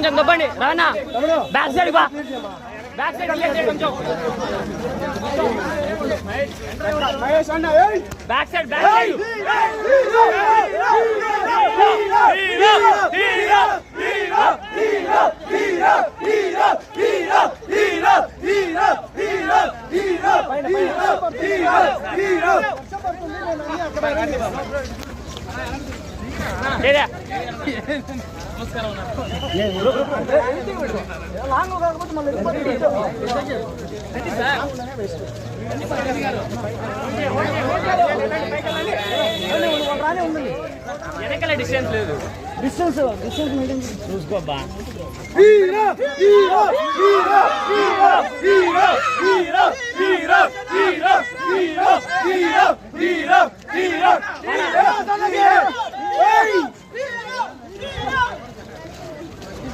కొంచెం దొబ్బండి రానా back side బా back side కొంచెం బ్యాక్ సైడ్ బ్యాక్ సైడ్ వెనకాల డిస్టెన్స్ లేదు డిస్టెన్స్ మెయింటైన్ చూసుకోబ్బా